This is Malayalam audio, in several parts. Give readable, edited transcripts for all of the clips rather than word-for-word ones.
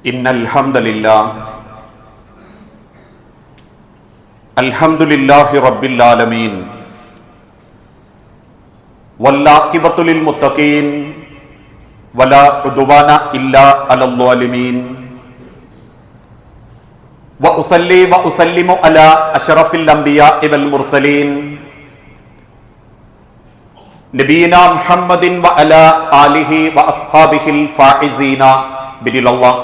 ഇന്നൽ ഹംദലില്ലാഹ് അൽഹംദുലില്ലാഹി റബ്ബിൽ ആലമീൻ വല്ലാഖിബത്തു ലിൽ മുത്തഖീൻ വലാ ഉദ്വാന ഇല്ലാ അലൽ ളാലിമീൻ വഉസല്ലി വഉസല്ലിമു അലാ അഷ്റഫിൽ അംബിയാഇ വൽ മുർസലീൻ നബിയിനാ മുഹമ്മദിൻ വഅലാ ആലിഹി വഅസ്ഹാബിഹിൽ ഫായിസീന ബിരില്ലല്ലാഹ്.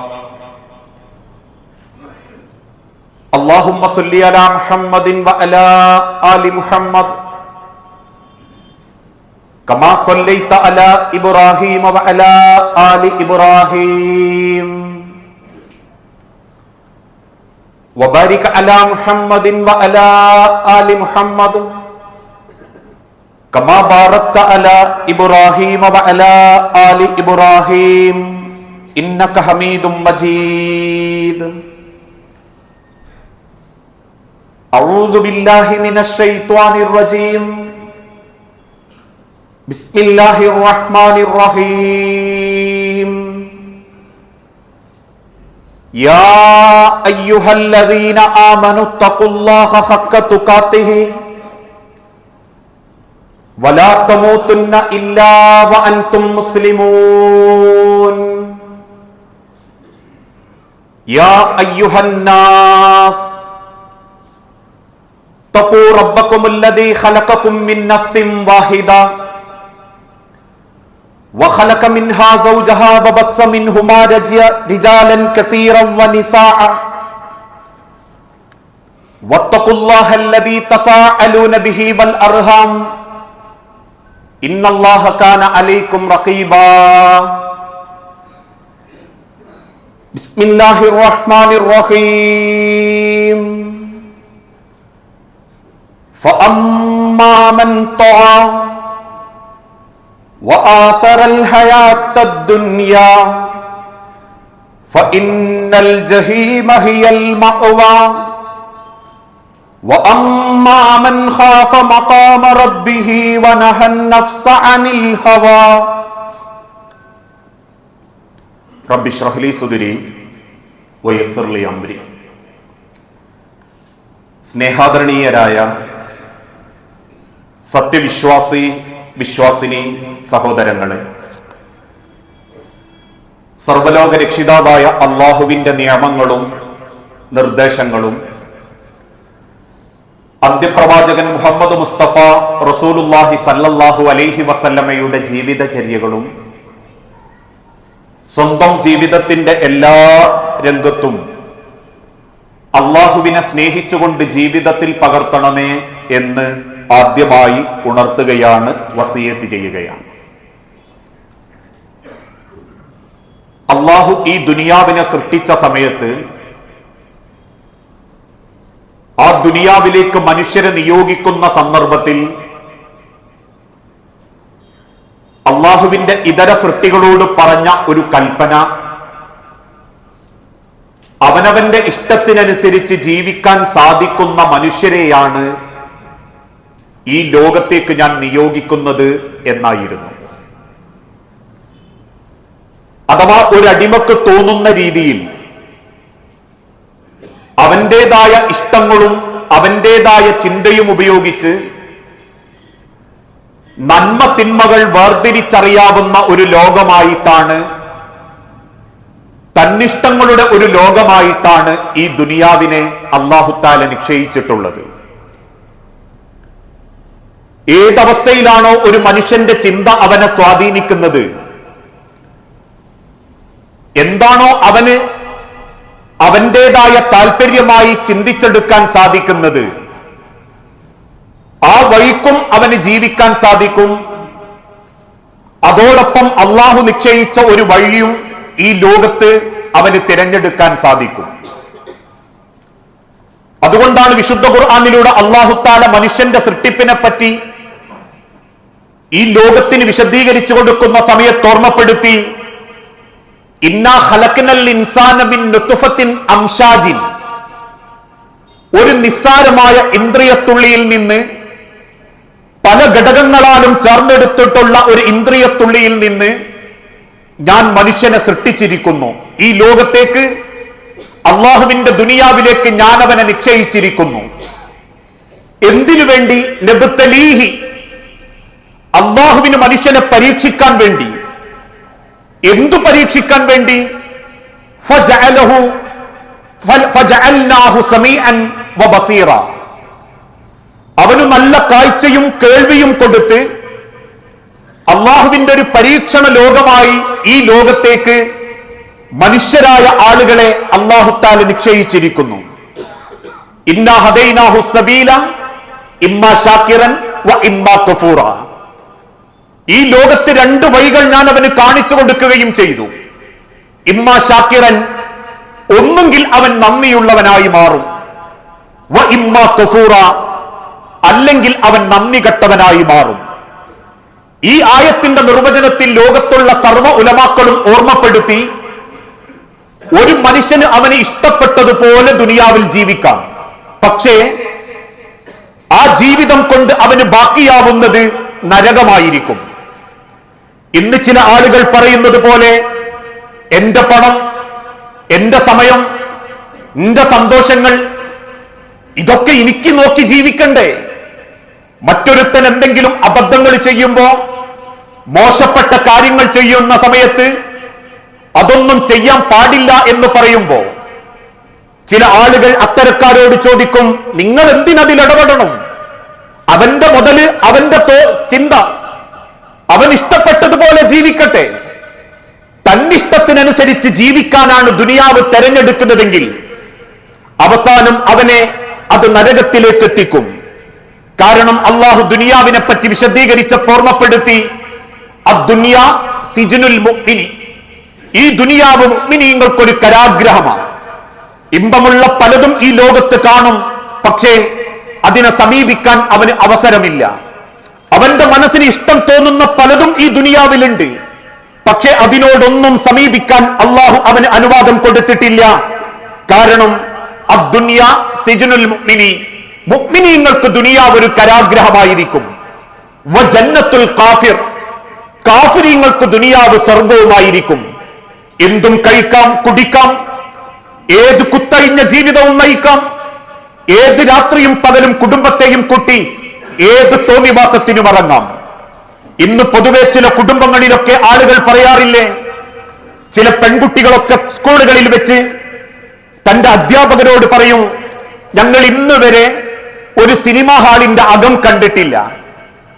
അല്ലാഹുമ്മ സ്വല്ലി അലാ മുഹമ്മദിൻ വഅലാ ആലി മുഹമ്മദ് കമാ സ്വല്ലൈത അലാ ഇബ്രാഹീമ വഅലാ ആലി ഇബ്രാഹീം വബാരിക അലാ മുഹമ്മദിൻ വഅലാ ആലി മുഹമ്മദ് കമാ ബാറക്ത അലാ ഇബ്രാഹീമ വഅലാ ആലി ഇബ്രാഹീം ഇന്നക ഹമീദും മജീദ്. അഊദു ബില്ലാഹി മിനശ് ശൈത്വാനിർ റജീം. ബിസ്മില്ലാഹിർ റഹ്മാനിർ റഹീം. യാ അയ്യുഹല്ലദീന ആമനു തഖുല്ലാഹ ഹഖ്ക തുഖാതിഹി വലാ തമൂതുന്ന ഇല്ലാ വഅൻതും മുസ്ലിമൂൻ. യാ അയ്യുഹന്നാസ് തഖൂ റബ്ബകുമുല്ലദീ ഖലഖകും മിൻ നഫ്സിൻ വാഹിദ വഖലഖ മിൻഹാ സൗജഹാ വബസ്സ മിൻഹുമാ റിജാലൻ കസീറൻ വനിസാഅ വത്തഖുല്ലാഹല്ലദീ തസാഅലൂന ബിഹി വൽ അർഹാം ഇന്നല്ലാഹ കാന അലൈക്കും റഖീബാ. ബിസ്മില്ലാഹിർ റഹ്മാനിർ റഹീം. ഫഅമ്മാ മൻ തആ വആഥറൽ ഹയാത്തദ് ദുനിയാ ഫഇന്നൽ ജഹീമ ഹിയൽ മഅവാ വഅമ്മാ മൻ ഖാഫ മഖാമ റബ്ബിഹി വനഹൻ നഫ്സ അനിൽ ഹവാ റബ്ബി ഇശ്റഹ് ലി സദ്രി വയസ്സിർ ലി അംരി. സ്നേഹാദരണീയരായ വിശ്വാസിനി സഹോദരങ്ങളെ, സർവലോക രക്ഷിതാവായ അള്ളാഹുവിന്റെ നിയമങ്ങളും നിർദ്ദേശങ്ങളും അന്ത്യപ്രവാചകൻ മുഹമ്മദ് മുസ്തഫ റസൂലുള്ളാഹി സല്ലല്ലാഹു അലൈഹി വസല്ലമയുടെ ജീവിതചര്യകളും സ്വന്തം ജീവിതത്തിന്റെ എല്ലാ രംഗത്തും അള്ളാഹുവിനെ സ്നേഹിച്ചുകൊണ്ട് ജീവിതത്തിൽ പകർത്തണമേ എന്ന് ആദ്യമായി ഉണർത്തുകയാണ്, വസിയത്ത് ചെയ്യുകയാണ്. അള്ളാഹു ഈ ദുനിയാവിനെ സൃഷ്ടിച്ച സമയത്ത് ആ ദുനിയാവിലേക്ക് മനുഷ്യരെ നിയോഗിക്കുന്ന സന്ദർഭത്തിൽ അള്ളാഹുവിന്റെ ഇതര സൃഷ്ടികളോട് പറഞ്ഞ ഒരു കൽപ്പന, അവനവന്റെ ഇഷ്ടത്തിനനുസരിച്ച് ജീവിക്കാൻ സാധിക്കുന്ന മനുഷ്യരെയാണ് ഈ ലോകത്തേക്ക് ഞാൻ നിയോഗിക്കുന്നത് എന്നായിരുന്നു. അഥവാ ഒരടിമക്ക് തോന്നുന്ന രീതിയിൽ അവന്റേതായ ഇഷ്ടങ്ങളും അവന്റേതായ ചിന്തയും ഉപയോഗിച്ച് നന്മ തിന്മകൾ വേർതിരിച്ചറിയാവുന്ന ഒരു ലോകമായിട്ടാണ്, തന്നിഷ്ടങ്ങളുടെ ഒരു ലോകമായിട്ടാണ് ഈ ദുനിയാവിനെ അല്ലാഹു തആല നിശ്ചയിച്ചിട്ടുള്ളത്. ഏതവസ്ഥയിലാണോ ഒരു മനുഷ്യന്റെ ചിന്ത അവനെ സ്വാധീനിക്കുന്നത്, എന്താണോ അവന് അവന്റേതായ താല്പര്യമായി ചിന്തിച്ചെടുക്കാൻ സാധിക്കുന്നത്, ആ വഴിക്കും അവന് ജീവിക്കാൻ സാധിക്കും. അതോടൊപ്പം അള്ളാഹു നിശ്ചയിച്ച ഒരു വഴിയും ഈ ലോകത്ത് അവന് തിരഞ്ഞെടുക്കാൻ സാധിക്കും. അതുകൊണ്ടാണ് വിശുദ്ധ ഖുർആനിലൂടെ അല്ലാഹു തആല മനുഷ്യന്റെ സൃഷ്ടിപ്പിനെ പറ്റി ഈ ലോകത്തിന് വിശദീകരിച്ചു കൊടുക്കുന്ന സമയത്ത് ഓർമ്മപ്പെടുത്തി, ഇന്നാ ഖലഖനൽ ഇൻസാന മിൻ നുത്ഫത്തിൻ അംശാജിൻ, ഒരു നിസ്സാരമായ ഇന്ദ്രിയത്തുള്ളിയിൽ നിന്ന്, പല ഘടകങ്ങളാലും ചേർന്നെടുത്തിട്ടുള്ള ഒരു ഇന്ദ്രിയത്തുള്ളിയിൽ നിന്ന് ഞാൻ മനുഷ്യനെ സൃഷ്ടിച്ചിരിക്കുന്നു. ഈ ലോകത്തേക്ക്, അള്ളാഹുവിന്റെ ദുനിയാവിലേക്ക് ഞാൻ അവനെ നിശ്ചയിച്ചിരിക്കുന്നു. എന്തിനു വേണ്ടി? നബ്തലീഹി, അള്ളാഹുവിന് മനുഷ്യനെ പരീക്ഷിക്കാൻ വേണ്ടി. എന്തു പരീക്ഷിക്കാൻ വേണ്ടി? ഫജഅൽനാഹു സമീഅൻ വബസീറ, അവന് നല്ല കാഴ്ചയും കേൾവിയും കൊടുത്ത് അള്ളാഹുവിന്റെ ഒരു പരീക്ഷണ ലോകമായി ഈ ലോകത്തേക്ക് മനുഷ്യരായ ആളുകളെ അല്ലാഹു തആല നിശ്ചയിച്ചിരിക്കുന്നു. ഇന്നാ ഹദൈനാഹു സബീല ഇമ്മാ ശാകിറൻ വ ഇമ്മാ കഫൂറ. ഈ ലോകത്ത് രണ്ട് വഴികൾ ഞാൻ അവന് കാണിച്ചു കൊടുക്കുകയും ചെയ്തു. ഇമ്മാ ശാകിറൻ, ഒന്നുകിൽ അവൻ നന്ദിയുള്ളവനായി മാറും, വ ഇമ്മാ കഫൂറ, അല്ലെങ്കിൽ അവൻ നന്ദി കെട്ടവനായി മാറും. ഈ ആയത്തിന്റെ നിർവചനത്തിൽ ലോകത്തുള്ള സർവ്വ ഉലമാക്കളും ഓർമ്മപ്പെടുത്തി, ഒരു മനുഷ്യന് അവന് ഇഷ്ടപ്പെട്ടതുപോലെ ദുനിയാവിൽ ജീവിക്കാം. പക്ഷേ ആ ജീവിതം കൊണ്ട് അവന് ബാക്കിയാവുന്നത് നരകമായിരിക്കും. ഇന്ന് ചില ആളുകൾ പറയുന്നത് പോലെ എന്റെ പണം, എന്റെ സമയം, എന്റെ സന്തോഷങ്ങൾ, ഇതൊക്കെ എനിക്ക് നോക്കി ജീവിക്കണ്ടേ? മറ്റൊരുത്തൻ എന്തെങ്കിലും അബദ്ധങ്ങൾ ചെയ്യുമ്പോ, മോശപ്പെട്ട കാര്യങ്ങൾ ചെയ്യുന്ന സമയത്ത് അതൊന്നും ചെയ്യാൻ പാടില്ല എന്ന് പറയുമ്പോ ചില ആളുകൾ അത്തരക്കാരോട് ചോദിക്കും, നിങ്ങൾ എന്തിനതിൽ ഇടപെടണം? അവന്റെ മുതല്, അവന്റെ ചിന്ത, അവൻ ഇഷ്ടപ്പെട്ടതുപോലെ ജീവിക്കട്ടെ. തന്നിഷ്ടത്തിനനുസരിച്ച് ജീവിക്കാനാണ് ദുനിയാവ് തെരഞ്ഞെടുക്കുന്നതെങ്കിൽ അവസാനം അവനെ അത് നരകത്തിലേക്ക് എത്തിക്കും. കാരണം അള്ളാഹു ദുനിയാവിനെ പറ്റി വിശദീകരിച്ചപ്പോൾ ഓർമ്മപ്പെടുത്തി, അദ്ദുനിയാ സിജ്നുൽ മുഅ്മിനി, ഈ ദുനിയാവ് മുഅ്മിനീങ്ങൾക്കൊരു കരാഗ്രഹമാണ്. ഇമ്പമുള്ള പലതും ഈ ലോകത്ത് കാണും, പക്ഷേ അതിനെ സമീപിക്കാൻ അവന് അവസരമില്ല. അവന്റെ മനസ്സിന് ഇഷ്ടം തോന്നുന്ന പലതും ഈ ദുനിയാവിലുണ്ട്, പക്ഷെ അതിനോടൊന്നും സമീപിക്കാൻ അള്ളാഹു അവന് അനുവാദം കൊടുത്തിട്ടില്ല. കാരണം അദ്ദുനിയാ സിജ്നുൽ മുഅ്മിനി, മുഅ്മിനീങ്ങൾക്ക് ദുനിയാവ് ഒരു കരാഗ്രഹമായിരിക്കും. വജന്നത്തുൽ കാഫിർ, കാഫിരീങ്ങൾക്ക് ദുനിയാവ് സ്വർഗവുമായിരിക്കും. എന്തും കഴിക്കാം, കുടിക്കാം, ഏത് കുത്തഴിഞ്ഞ ജീവിതവും നയിക്കാം, ഏത് രാത്രിയും പകലും കുടുംബത്തെയും കൂട്ടി ഏത് തോന്നിവാസത്തിനും ഇറങ്ങാം. ഇന്ന് പൊതുവെ ചില കുടുംബങ്ങളിലൊക്കെ ആളുകൾ പറയാറില്ലേ, ചില പെൺകുട്ടികളൊക്കെ സ്കൂളുകളിൽ വെച്ച് തന്റെ അധ്യാപകരോട് പറയും, ഞങ്ങൾ ഇന്ന് വരെ ഒരു സിനിമാ ഹാളിന്റെ അകം കണ്ടിട്ടില്ല.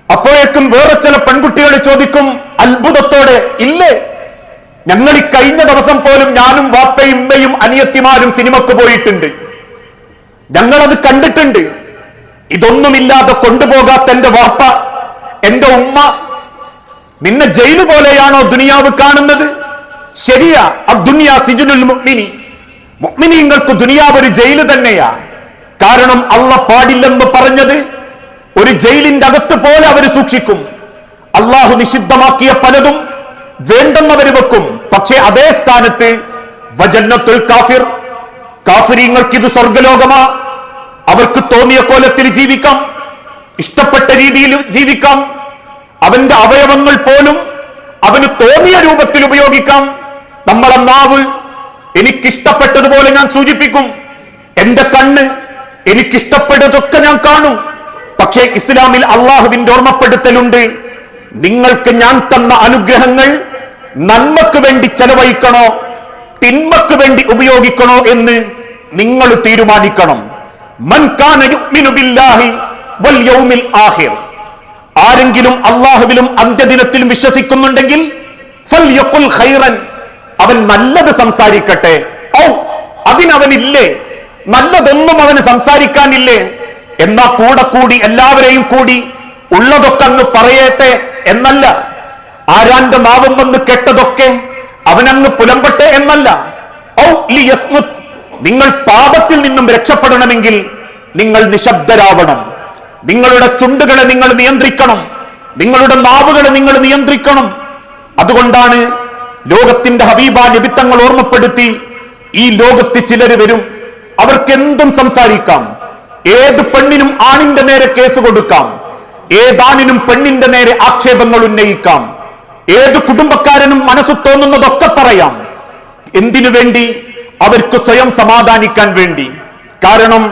അപ്പോഴേക്കും വേറെ ചില പെൺകുട്ടികൾ ചോദിക്കും അത്ഭുതത്തോടെ, ഇല്ലേ, ഞങ്ങൾ ഈ കഴിഞ്ഞ ദിവസം പോലും ഞാനും വാപ്പയും ഉമ്മയും അനിയത്തിമാരും സിനിമക്ക് പോയിട്ടുണ്ട്, ഞങ്ങളത് കണ്ടിട്ടുണ്ട്. ഇതൊന്നുമില്ലാതെ കൊണ്ടുപോകാത്ത എന്റെ വാപ്പ, എന്റെ ഉമ്മ, നിന്നെ ജയില് പോലെയാണോ ദുനിയാവ് കാണുന്നത്? ശരിയാ, അദ്ദുനിയാ സിജ്നുൽ മുഅ്മിനി, മുഅ്മിനീങ്ങൾക്ക് ദുനിയാവ് ഒരു ജയില് തന്നെയാ. കാരണം അള്ളാഹ് പാടില്ലെന്ന് പറഞ്ഞത് ഒരു ജയിലിന്റെ അകത്ത് പോലെ അവര് സൂക്ഷിക്കും. അള്ളാഹു നിഷിദ്ധമാക്കിയ പലതും വേണ്ടെന്നവര് വെക്കും. പക്ഷേ അതേ സ്ഥാനത്ത് വജന്നത്തുൽ കാഫിർ, കാഫിരീങ്ങൾക്ക് ഇത് സ്വർഗലോകമാ. അവർക്ക് തോന്നിയ കോലത്തിൽ ജീവിക്കാം, ഇഷ്ടപ്പെട്ട രീതിയിൽ ജീവിക്കാം, അവന്റെ അവയവങ്ങൾ പോലും അവന് തോന്നിയ രൂപത്തിൽ ഉപയോഗിക്കാം. നമ്മളെ നാവ് എനിക്കിഷ്ടപ്പെട്ടതുപോലെ ഞാൻ സൂചിപ്പിക്കും, എന്റെ കണ്ണ് എനിക്കിഷ്ടപ്പെട്ടതൊക്കെ ഞാൻ കാണും. പക്ഷേ ഇസ്ലാമിൽ അള്ളാഹുവിന്റെ ഓർമ്മപ്പെടുത്തലുണ്ട്, നിങ്ങൾക്ക് ഞാൻ തന്ന അനുഗ്രഹങ്ങൾ നന്മക്ക് വേണ്ടി ചെലവഴിക്കണോ തിന്മക്ക് വേണ്ടി ഉപയോഗിക്കണോ എന്ന് നിങ്ങൾ തീരുമാനിക്കണം. മൻ കാന യുഅ്മിനു ബില്ലാഹി വൽ യൗമിൽ ആഖിർ, ആരെങ്കിലും അള്ളാഹുവിലും അന്ത്യദിനത്തിലും വിശ്വസിക്കുന്നുണ്ടെങ്കിൽ ഫൽയഖുൽ ഖൈറൻ, അവൻ നല്ലത് സംസാരിക്കട്ടെ. ഔ, അതിനവനില്ലേ, നല്ലതൊന്നും അവന് സംസാരിക്കാനില്ലേ, എന്നാ കൂടെ കൂടി എല്ലാവരെയും കൂടി ഉള്ളതൊക്കെ അങ്ങ് പറയട്ടെ എന്നല്ല. ആരാന്റെ നാവും വന്ന് കെട്ടതൊക്കെ അവനങ്ങ് പുലമ്പട്ടെ എന്നല്ല. ഔ ലിയസ്മുത്, നിങ്ങൾ പാപത്തിൽ നിന്നും രക്ഷപ്പെടണമെങ്കിൽ നിങ്ങൾ നിശബ്ദരാവണം. നിങ്ങളുടെ ചുണ്ടുകളെ നിങ്ങൾ നിയന്ത്രിക്കണം, നിങ്ങളുടെ നാവുകളെ നിങ്ങൾ നിയന്ത്രിക്കണം. അതുകൊണ്ടാണ് ലോകത്തിന്റെ ഹബീബ നബി തങ്ങൾ ഓർമ്മപ്പെടുത്തി, ഈ ലോകത്ത് ചിലര് വരും, അവർക്ക് എന്തും സംസാരിക്കാം. ഏത് പെണ്ണിനും ആണിന്റെ നേരെ കേസ് കൊടുക്കാം, ഏതാണിനും പെണ്ണിന്റെ നേരെ ആക്ഷേപങ്ങൾ ഉന്നയിക്കാം, ഏത് കുടുംബക്കാരനും മനസ്സു തോന്നുന്നതൊക്കെ പറയാം, എന്തിനു വേണ്ടി? അവർക്ക് സ്വയം സമാധാനിക്കാൻ വേണ്ടി. കാരണം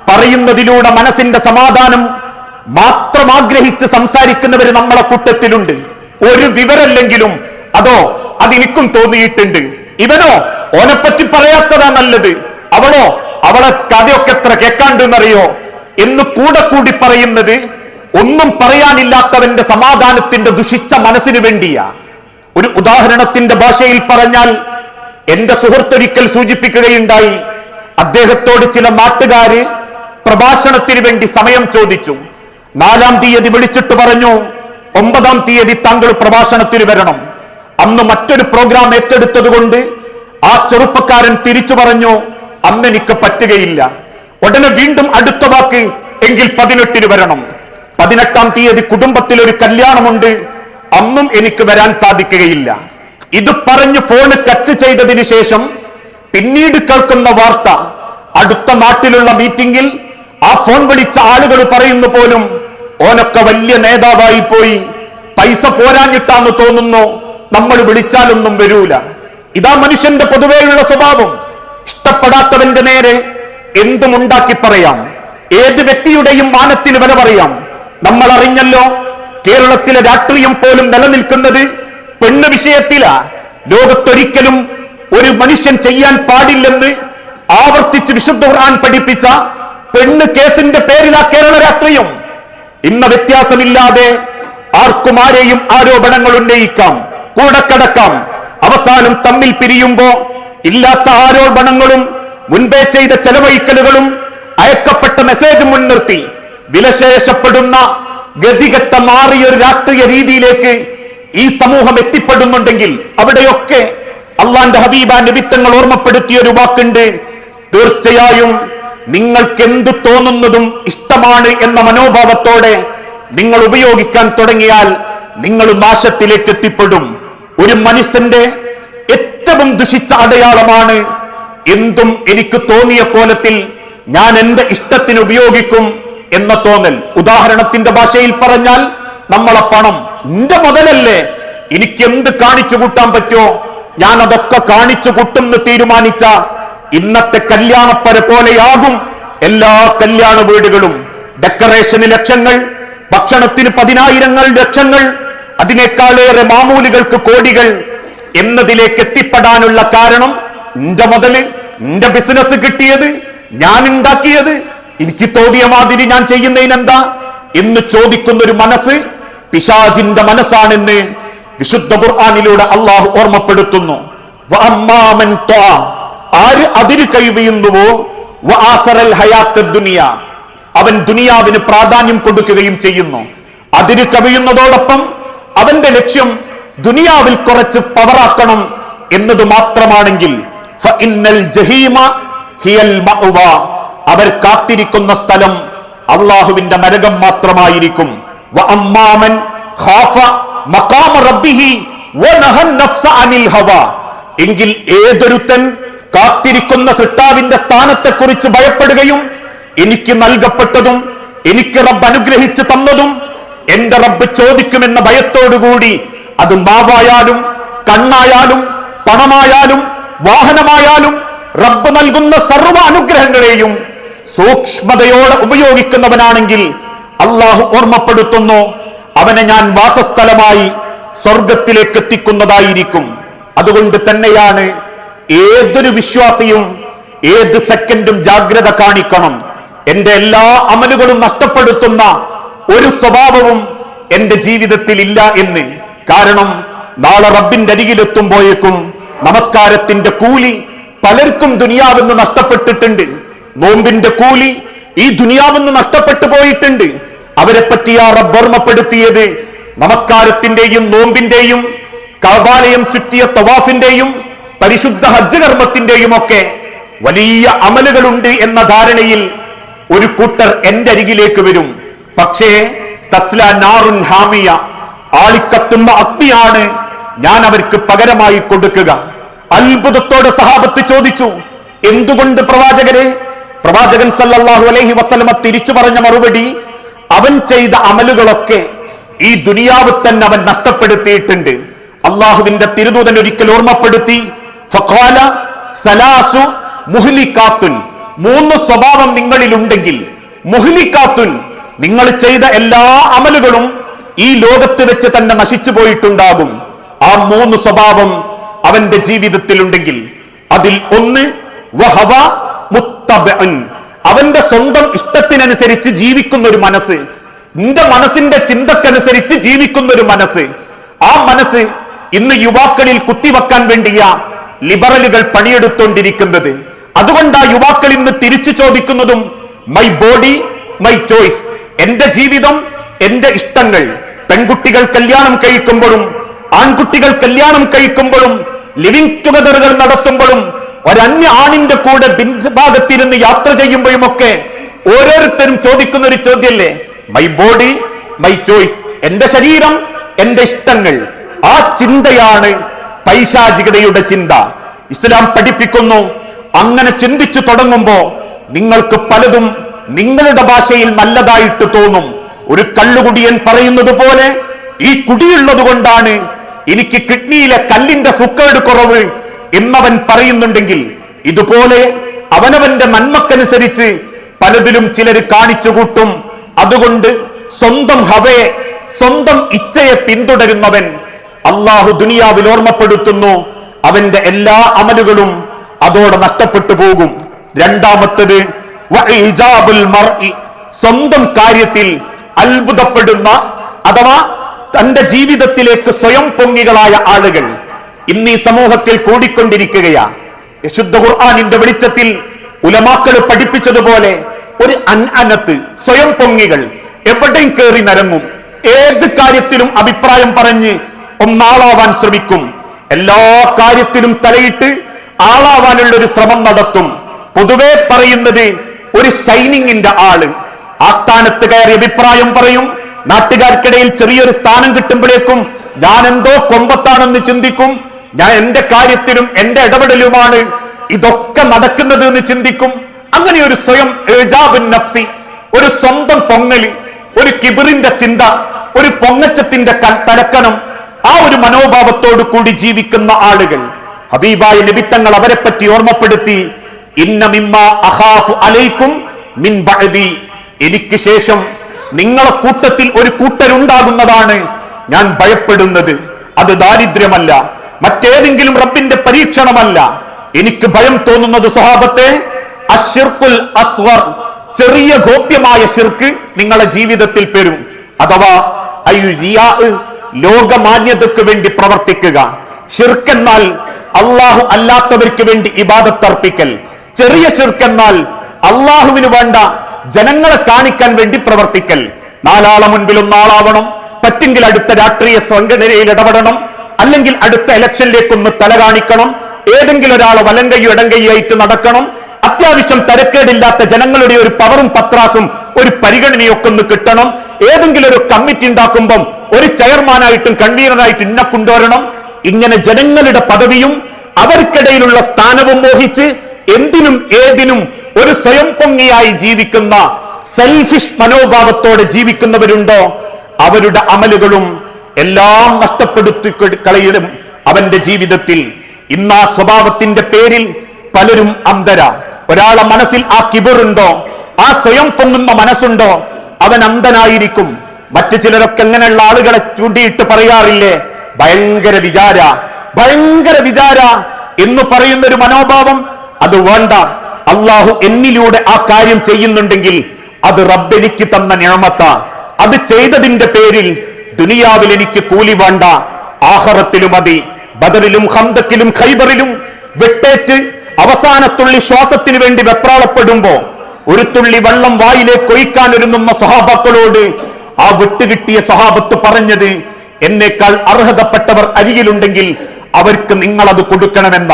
പറയുന്നതിലൂടെ മനസ്സിന്റെ സമാധാനം മാത്രം ആഗ്രഹിച്ച് സംസാരിക്കുന്നവർ നമ്മളെ കൂട്ടത്തിലുണ്ട്. ഒരു വിവരല്ലെങ്കിലും അതോ അതെനിക്കും തോന്നിയിട്ടുണ്ട്, ഇവനോ ഓനെപ്പറ്റി പറയാത്തതാ നല്ലത്, അവളോ അവളെ കഥയൊക്കെ എത്ര കേൾക്കാണ്ടെന്നറിയോ എന്ന് കൂടെ കൂടി പറയുന്നത് ഒന്നും പറയാനില്ലാത്തവന്റെ സമാധാനത്തിന്റെ ദുഷിച്ച മനസ്സിന് വേണ്ടിയാ. ഒരു ഉദാഹരണത്തിന്റെ ഭാഷയിൽ പറഞ്ഞാൽ, എന്റെ സുഹൃത്തൊരിക്കൽ സൂചിപ്പിക്കുകയുണ്ടായി, അദ്ദേഹത്തോട് ചില നാട്ടുകാര് പ്രഭാഷണത്തിന് വേണ്ടി സമയം ചോദിച്ചു. 4-ാം തീയതി വിളിച്ചിട്ട് പറഞ്ഞു, 9-ാം തീയതി താങ്കൾ പ്രഭാഷണത്തിന് വരണം. അന്ന് മറ്റൊരു പ്രോഗ്രാം ഏറ്റെടുത്തത് കൊണ്ട് ആ ചെറുപ്പക്കാരൻ തിരിച്ചു പറഞ്ഞു, അന്ന് എനിക്ക് പറ്റുകയില്ല. ഉടനെ വീണ്ടും അടുത്ത വാക്ക്, എങ്കിൽ 18-ന് വരണം. 18-ാം തീയതി കുടുംബത്തിൽ ഒരു കല്യാണമുണ്ട്, അന്നും എനിക്ക് വരാൻ സാധിക്കുകയില്ല. ഇത് പറഞ്ഞ് ഫോണ് കട്ട് ചെയ്തതിനു ശേഷം പിന്നീട് കേൾക്കുന്ന വാർത്ത, അടുത്ത നാട്ടിലുള്ള മീറ്റിംഗിൽ ആ ഫോൺ വിളിച്ച ആളുകൾ പറയുന്നു പോലും, ഓനൊക്കെ വലിയ നേതാവായി പോയി, പൈസ പോരാഞ്ഞിട്ടാന്ന് തോന്നുന്നു, നമ്മൾ വിളിച്ചാലൊന്നും വരൂല. ഇതാ മനുഷ്യന്റെ പൊതുവെയുള്ള സ്വഭാവം. ഇഷ്ടപ്പെടാത്തവന്റെ നേരെ എന്തും ഉണ്ടാക്കി പറയാം, ഏത് വ്യക്തിയുടെയും മാനത്തിന് വില പറയാം. നമ്മൾ അറിഞ്ഞല്ലോ, കേരളത്തിലെ രാഷ്ട്രീയം പോലും നിലനിൽക്കുന്നത് പെണ്ണ് വിഷയത്തിലാ. ലോകത്തൊരിക്കലും ഒരു മനുഷ്യൻ ചെയ്യാൻ പാടില്ലെന്ന് ആവർത്തിച്ച് വിശുദ്ധ ഖുർആൻ പഠിപ്പിച്ച പെണ്ണ് കേസിന്റെ പേരിലാ കേരള രാഷ്ട്രീയം. ഇന്ന വ്യത്യാസമില്ലാതെ ആർക്കും ആരെയും ആരോപണങ്ങൾ ഉന്നയിക്കാം, കൂടെ കടക്കാം. അവസാനം തമ്മിൽ പിരിയുമ്പോ ഇല്ലാത്ത ആരോപണങ്ങളും മുൻപേ ചെയ്ത ചെലവഴിക്കലുകളും അയക്കപ്പെട്ട മെസ്സേജ് മുൻനിർത്തി വിലശേഷപ്പെടുന്ന ഗതികെട്ട മാറിയൊരു രാഷ്ട്രീയ രീതിയിലേക്ക് ഈ സമൂഹം എത്തിപ്പെടുന്നുണ്ടെങ്കിൽ അവിടെയൊക്കെ അള്ളാന്റെ ഹബീബ നബിത്തങ്ങൾ ഓർമ്മപ്പെടുത്തിയ ഒരു വാക്കുണ്ട്, തീർച്ചയായും നിങ്ങൾക്ക് എന്ത് തോന്നുന്നതും ഇഷ്ടമാണ് എന്ന മനോഭാവത്തോടെ നിങ്ങൾ ഉപയോഗിക്കാൻ തുടങ്ങിയാൽ നിങ്ങൾ നാശത്തിലേക്ക് എത്തിപ്പെടും. ഒരു മനുഷ്യന്റെ ഏറ്റവും ദുഷിച്ച അടയാളമാണ് എന്തും എനിക്ക് തോന്നിയ കോലത്തിൽ ഞാൻ എന്റെ ഇഷ്ടത്തിന് ഉപയോഗിക്കും എന്ന തോന്നൽ. ഉദാഹരണത്തിന്റെ ഭാഷയിൽ പറഞ്ഞാൽ, നമ്മളെ പണം എന്റെ മുതലല്ലേ, എനിക്ക് എന്ത് കാണിച്ചു കൂട്ടാൻ പറ്റുമോ ഞാൻ അതൊക്കെ കാണിച്ചു കൂട്ടുമെന്ന് തീരുമാനിച്ച ഇന്നത്തെ കല്യാണപ്പര പോലെയാകും എല്ലാ കല്യാണ വീടുകളും. ഡെക്കറേഷന് ലക്ഷങ്ങൾ, ഭക്ഷണത്തിന് 10,000 ലക്ഷങ്ങൾ, അതിനേക്കാളേറെ മാമൂലുകൾക്ക് കോടികൾ എന്നതിലേക്ക് എത്തിപ്പെടാനുള്ള കാരണം എന്റെ മുതല്, എന്റെ ബിസിനസ് കിട്ടിയത്, ഞാൻ ഉണ്ടാക്കിയത്, എനിക്ക് തോന്നിയ മാതിരി ഞാൻ ചെയ്യുന്നതിനെന്താ എന്ന് ചോദിക്കുന്ന ഒരു മനസ്സ് പിശാചിന്റെ മനസ്സാണെന്ന് വിശുദ്ധ ഖുർആനിലൂടെ അള്ളാഹു ഓർമ്മപ്പെടുത്തുന്നു. ആര് അതിര് കൈവയുന്നുവോ അവൻ ദുനിയാവിന് പ്രാധാന്യം കൊടുക്കുകയും ചെയ്യുന്നു. അതിര് കവിയുന്നതോടൊപ്പം അവന്റെ ലക്ഷ്യം ദുനിയാവിൽ കുറച്ച് പവറാക്കണം എന്നത് മാത്രമാണെങ്കിൽ അവർ കാത്തിരിക്കുന്ന സ്ഥലം അള്ളാഹുവിന്റെ നരകം മാത്രമായിരിക്കും. എങ്കിൽ ഏതൊരുത്തൻ കാത്തിരിക്കുന്ന സൃഷ്ടാവിന്റെ സ്ഥാനത്തെക്കുറിച്ച് ഭയപ്പെടുകയും എനിക്ക് നൽകപ്പെട്ടതും എനിക്ക് റബ്ബ് അനുഗ്രഹിച്ചു തന്നതും എന്റെ റബ്ബ് ചോദിക്കുമെന്ന ഭയത്തോടുകൂടി, അത് മാവായാലും കണ്ണായാലും പണമായാലും വാഹനമായാലും റബ്ബ് നൽകുന്ന സർവ്വ അനുഗ്രഹങ്ങളെയും സൂക്ഷ്മതയോടെ ഉപയോഗിക്കുന്നവനാണെങ്കിൽ അള്ളാഹു ഓർമ്മപ്പെടുത്തുന്നു, അവനെ ഞാൻ വാസസ്ഥലമായി സ്വർഗത്തിലേക്ക് എത്തിക്കുന്നതായിരിക്കും. അതുകൊണ്ട് തന്നെയാണ് ഏതൊരു വിശ്വാസിയും ഏത് സെക്കൻഡും ജാഗ്രത കാണിക്കണം. എന്റെ എല്ലാ അമലുകളും നഷ്ടപ്പെടുത്തുന്ന ഒരു സ്വഭാവവും എന്റെ ജീവിതത്തിൽ ഇല്ല എന്ന്. കാരണം നാളെ റബ്ബിന്റെ അരികിലെത്തുമ്പോഴേക്കും നമസ്കാരത്തിന്റെ കൂലി പലർക്കും ദുനിയാവെന്ന് നഷ്ടപ്പെട്ടിട്ടുണ്ട്. നോമ്പിന്റെ കൂലി ഈ ദുനിയാവെന്ന് നഷ്ടപ്പെട്ടു പോയിട്ടുണ്ട്. അവരെ പറ്റി ആ റബ്ബ് ഓർമ്മപ്പെടുത്തിയത് നമസ്കാരത്തിന്റെയും നോമ്പിന്റെയും കഅബാലയം ചുറ്റിയ തവാഫിന്റെയും പരിശുദ്ധ ഹജ്ജ് കർമ്മത്തിന്റെയും ഒക്കെ വലിയ അമലുകളുണ്ട് എന്ന ധാരണയിൽ ഒരു കൂട്ടർ എന്റെ അരികിലേക്ക് വരും. പക്ഷേ തസ്ല നാറുൻ ഹാമിയ, ആളിക്കത്തുന്ന അഗ്നിയാണ് ഞാൻ അവർക്ക് പകരമായി കൊടുക്കുക. അത്ഭുതത്തോടെ സഹാബത്ത് ചോദിച്ചു, എന്തുകൊണ്ട് പ്രവാചകരെ? പ്രവാചകൻ സല്ലല്ലാഹു അലൈഹി വസല്ലമ തിരിച്ചു പറഞ്ഞ മറുപടി, അവൻ ചെയ്ത അമലുകളൊക്കെ ഈ ദുനിയാവ് തന്നെ അവൻ നഷ്ടപ്പെടുത്തിയിട്ടുണ്ട്. അള്ളാഹുവിന്റെ തിരുദൂതൻ ഒരിക്കൽ ഓർമ്മപ്പെടുത്തി, ഫഖാല സലാസു മുഹ്ലികാത്തുൻ, 3 സ്വഭാവം നിങ്ങളിലുണ്ടെങ്കിൽ, മുഹ്ലികാത്തുൻ, നിങ്ങൾ ചെയ്ത എല്ലാ അമലുകളും ഈ ലോകത്ത് വെച്ച് തന്നെ നശിച്ചു പോയിട്ടുണ്ടാകും. ആ 3 സ്വഭാവം അവന്റെ ജീവിതത്തിലുണ്ടെങ്കിൽ അതിൽ ഒന്ന് വഹവ മുത്തബഅൻ, അവന്റെ സ്വന്തം ഇഷ്ടത്തിനനുസരിച്ച് ജീവിക്കുന്ന ഒരു മനസ്സ്, നിന്റെ മനസ്സിന്റെ ചിന്തക്കനുസരിച്ച് ജീവിക്കുന്ന ഒരു മനസ്സ്. ആ മനസ്സ് ഇന്ന് യുവാക്കളിൽ കുത്തിവെക്കാൻ വേണ്ടിയ ലിബറലുകൾ പണിയെടുത്തോണ്ടിരിക്കുന്നത്. അതുകൊണ്ടാ യുവാക്കൾ ഇന്ന് തിരിച്ചു ചോദിക്കുന്നതും മൈ ബോഡി മൈ ചോയ്സ്, എന്റെ ജീവിതം എന്റെ ഇഷ്ടങ്ങൾ. പെൺകുട്ടികൾ കല്യാണം കഴിക്കുമ്പോഴും ആൺകുട്ടികൾ കല്യാണം കഴിക്കുമ്പോഴും ലിവിംഗ് ടുഗദറുകൾ നടത്തുമ്പോഴും ഒരന്യ ആണിന്റെ കൂടെ ഭാഗത്തിരുന്ന് യാത്ര ചെയ്യുമ്പോഴും ഒക്കെ ഓരോരുത്തരും ചോദിക്കുന്ന ഒരു ചോദ്യമല്ലേ, മൈ ബോഡി മൈ ചോയ്സ്, എന്റെ ശരീരം എന്റെ ഇഷ്ടങ്ങൾ. ആ ചിന്തയാണ് പൈശാചികതയുടെ ചിന്ത. ഇസ്ലാം പഠിപ്പിക്കുന്നു, അങ്ങനെ ചിന്തിച്ചു തുടങ്ങുമ്പോ നിങ്ങൾക്ക് പലതും നിങ്ങളുടെ ഭാഷയിൽ നല്ലതായിട്ട് തോന്നും. ഒരു കള്ളുകുടിയൻ പറയുന്നത് പോലെ, ഈ കുടിയുള്ളത് കൊണ്ടാണ് എനിക്ക് കിഡ്നിയിലെ കല്ലിന്റെ സുക്കേട് കുറവ് എന്നവൻ പറയുന്നുണ്ടെങ്കിൽ, ഇതുപോലെ അവനവന്റെ നന്മക്കനുസരിച്ച് പലതിലും ചിലർ കാണിച്ചു കൂട്ടും. അതുകൊണ്ട് സ്വന്തം ഹവയെ, സ്വന്തം ഇച്ഛയെ പിന്തുടരുന്നവൻ അള്ളാഹു ദുനിയാവിൽ ഓർമ്മപ്പെടുത്തുന്നു, അവന്റെ എല്ലാ അമലുകളും അതോടെ നഷ്ടപ്പെട്ടു പോകും. രണ്ടാമത്തത് വഇജാബുൽ മർഇ, സ്വന്തം കാര്യത്തിൽ അത്ഭുതപ്പെടുന്ന അഥവാ തന്റെ ജീവിതത്തിലേക്ക് സ്വയം പൊങ്ങികളായ ആളുകൾ ഇന്ന് ഈ സമൂഹത്തിൽ കൂടിക്കൊണ്ടിരിക്കുകയാണ്. വിശുദ്ധ ഖുർആനിന്റെ വെളിച്ചത്തിൽ ഉലമാക്കൾ പഠിപ്പിച്ചതുപോലെ ഒരു അൻഅനത്ത്, സ്വയം പൊങ്ങികൾ എവിടെയും കയറി നരങ്ങും, ഏത് കാര്യത്തിലും അഭിപ്രായം പറഞ്ഞ് ഒന്നാളാവാൻ ശ്രമിക്കും, എല്ലാ കാര്യത്തിലും തലയിട്ട് ആളാവാനുള്ള ഒരു ശ്രമം നടത്തും. പൊതുവെ പറയുന്നത് ഒരു ഷൈനിങ്ങിന്റെ ആള് ആ സ്ഥാനത്ത് കയറി അഭിപ്രായം പറയും. നാട്ടുകാർക്കിടയിൽ ചെറിയൊരു സ്ഥാനം കിട്ടുമ്പോഴേക്കും ഞാൻ എന്തോ കൊമ്പത്താണെന്ന് ചിന്തിക്കും, ഞാൻ എന്റെ കാര്യത്തിലും എന്റെ ഇടപെടലുമാണ് ഇതൊക്കെ നടക്കുന്നത് എന്ന് ചിന്തിക്കും. അങ്ങനെ ഒരു സ്വയം ഇജാബുൻ നഫ്സി, ഒരു സ്വന്തം പൊങ്ങല്, ഒരു കിബിറിന്റെ ചിന്ത, ഒരു പൊങ്ങച്ചത്തിന്റെ തലക്കനം, ആ ഒരു മനോഭാവത്തോടു കൂടി ജീവിക്കുന്ന ആളുകൾ. ഹബീബായ നബി തങ്ങൾ അവരെ പറ്റി ഓർമ്മപ്പെടുത്തി, ഇന്ന മിമ്മാ അഖാഫു അലൈക്കും മിൻ ബഅദി, എനിക്ക് ശേഷം നിങ്ങളെ കൂട്ടത്തിൽ ഒരു കൂട്ടരുണ്ടാകുന്നതാണ് ഞാൻ ഭയപ്പെടുന്നത്. അത് ദാരിദ്ര്യമല്ല, മറ്റേതെങ്കിലും റബ്ബിന്റെ പരീക്ഷണമല്ല. എനിക്ക് ഭയം തോന്നുന്നത് സ്വഹാബത്തെ അശ്ശിർക്കുൽ അസ്ഗർ, ചെറിയ ഗോപ്യമായ ശിർക്ക് നിങ്ങളെ ജീവിതത്തിൽ വരും. അഥവാ ലോകമാന്യതയ്ക്ക് വേണ്ടി പ്രവർത്തിക്കുക. ശിർക്ക് എന്നാൽ അള്ളാഹു അല്ലാത്തവർക്ക് വേണ്ടി ഇബാദത്ത് അർപ്പിക്കൽ. ചെറിയ ശിർക്ക് എന്നാൽ അള്ളാഹുവിന് വേണ്ട ജനങ്ങളെ കാണിക്കാൻ വേണ്ടി പ്രവർത്തിക്കൽ. നാലാളെ മുൻപിൽ ഒന്നാളാവണം, പറ്റെങ്കിൽ അടുത്ത രാഷ്ട്രീയ സംഘടനയിൽ ഇടപെടണം, അല്ലെങ്കിൽ അടുത്ത ഇലക്ഷനിലേക്കൊന്ന് തല കാണിക്കണം, ഏതെങ്കിലും ഒരാളെ വലങ്കയ്യോ ഇടങ്കയ്യായിട്ട് നടക്കണം, അത്യാവശ്യം തരക്കേടില്ലാത്ത ജനങ്ങളുടെ ഒരു പവറും പത്രാസും ഒരു പരിഗണനയൊക്കെ ഒന്ന് കിട്ടണം, ഏതെങ്കിലും ഒരു കമ്മിറ്റി ഉണ്ടാക്കുമ്പം ഒരു ചെയർമാനായിട്ടും കൺവീനറായിട്ടും ഇന്നെ കൊണ്ടുവരണം. ഇങ്ങനെ ജനങ്ങളുടെ പദവിയും അവർക്കിടയിലുള്ള സ്ഥാനവും മോഹിച്ച് എന്തിനും ഏതിനും ഒരു സ്വയം പൊങ്ങിയായി ജീവിക്കുന്ന സെൽഫിഷ് മനോഭാവത്തോടെ ജീവിക്കുന്നവരുണ്ടോ, അവരുടെ അമലുകളും എല്ലാം നഷ്ടപ്പെടുത്തി കളയലും അവന്റെ ജീവിതത്തിൽ. ഇന്ന് ആ സ്വഭാവത്തിന്റെ പേരിൽ പലരും അന്ധര. ഒരാളെ മനസ്സിൽ ആ കിബറുണ്ടോ, ആ സ്വയം പൊങ്ങുന്ന മനസ്സുണ്ടോ, അവൻ അന്ധനായിരിക്കും. മറ്റു ചിലരൊക്കെ എങ്ങനെയുള്ള ആളുകളെ ചൂണ്ടിയിട്ട് പറയാറില്ലേ, ഭയങ്കര വിചാര, ഭയങ്കര വിചാര എന്ന് പറയുന്നൊരു മനോഭാവം. അത് വേണ്ട. അള്ളാഹു എന്നിലൂടെ ആ കാര്യം ചെയ്യുന്നുണ്ടെങ്കിൽ അത് റബ്ബെനിക്ക് തന്ന നിഅമത്താ. അത് ചെയ്തതിന്റെ പേരിൽ ദുനിയാവിൽ എനിക്ക് കൂലി വേണ്ട, ആഖിറത്തിലും മതി. ബദറിലും ഖന്തക്കിലും ഖൈബറിലും വെട്ടേറ്റ് അവസാനത്തുള്ളി ശ്വാസത്തിന് വേണ്ടി വെപ്രാളപ്പെടുമ്പോ ഒരു തുള്ളി വെള്ളം വായിലേക്ക് ഒഴിക്കാൻ ഒരുങ്ങുന്ന സ്വഹാബാക്കളോട് ആ വിട്ടുകിട്ടിയ സ്വഹാബത്ത് പറഞ്ഞത്, എന്നേക്കാൾ അർഹതപ്പെട്ടവർ അരികിലുണ്ടെങ്കിൽ അവർക്ക് നിങ്ങളത് കൊടുക്കണമെന്ന.